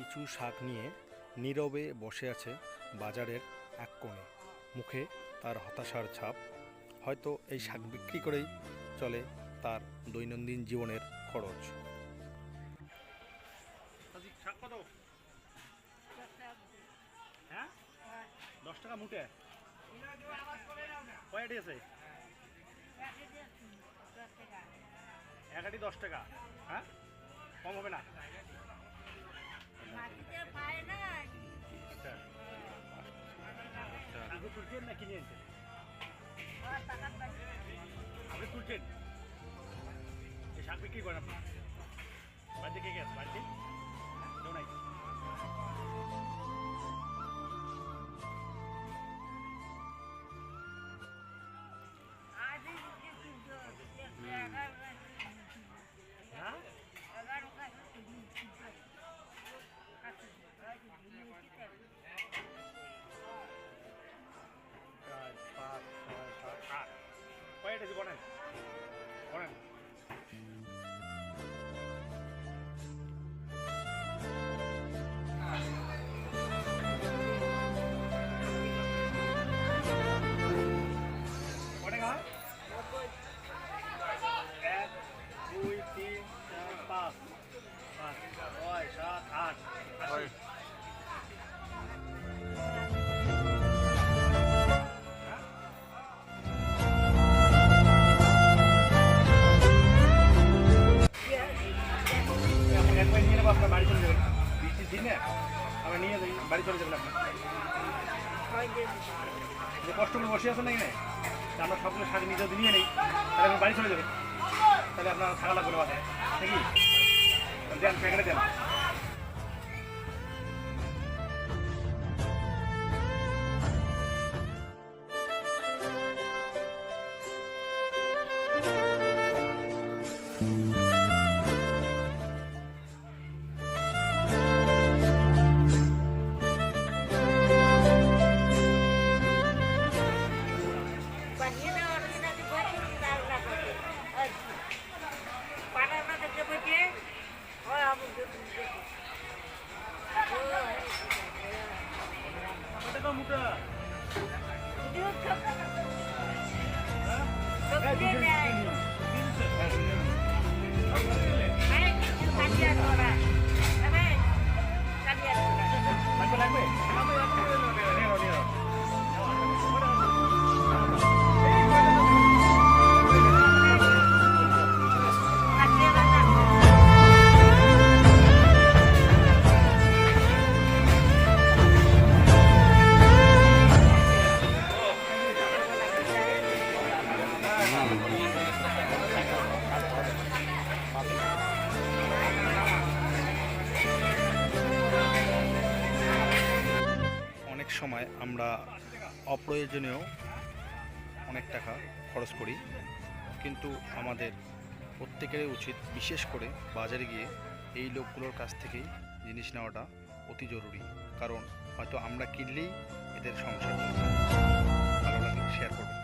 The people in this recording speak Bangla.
কিছু শাক নিয়ে নীরবে বসে আছে বাজারের এক কোণে। মুখে তার হতাশার ছাপ। হয়তো এই শাক বিক্রি করেই চলে তার দৈনন্দিন জীবনের খরচ। শাক কত? হ্যাঁ, 10 টাকা মুঠে। কয়টি আছে? এক আটি 10 টাকা। হ্যাঁ, কম হবে না? আপনি তুলছেন না কিনে আনছেন? আপনি তুলছেন? এই শাক বিক্রি করেন আপনি? বাড়িতে কে কে আছে? বাড়িতে কেউ নাই? হ্যাঁ, 4, 5, 6, 7, 8 কয়টা আছে বলেন? বলেন। কয় টাকা হয়? 1, 2, 3, 4, 5, 6, 7, 8 আপনার বাড়ি চলে যাবেন। বৃষ্টির দিনে আমরা নিয়ে যাই, বাড়ি চলে যাবেন আপনার। যে কষ্ট করে বসে আছেন নাকি না, আমরা সবগুলো শাক নিজে নিয়ে নেই, তাহলে আপনি বাড়ি চলে যাবেন। তাহলে আপনার থাকা লাগবে না বাসায় নাকি? দেন, প্যাকেটে দেন। অনেক সময় আমরা অপ্রয়োজনীয় অনেক টাকা খরচ করি, কিন্তু আমাদের প্রত্যেকেরই উচিত বিশেষ করে বাজারে গিয়ে এই লোকগুলোর কাছ থেকেই জিনিস নেওয়াটা অতি জরুরি। কারণ হয়তো আমরা কিনলেই এদের সংসার ভালো লাগে। শেয়ার করবেন।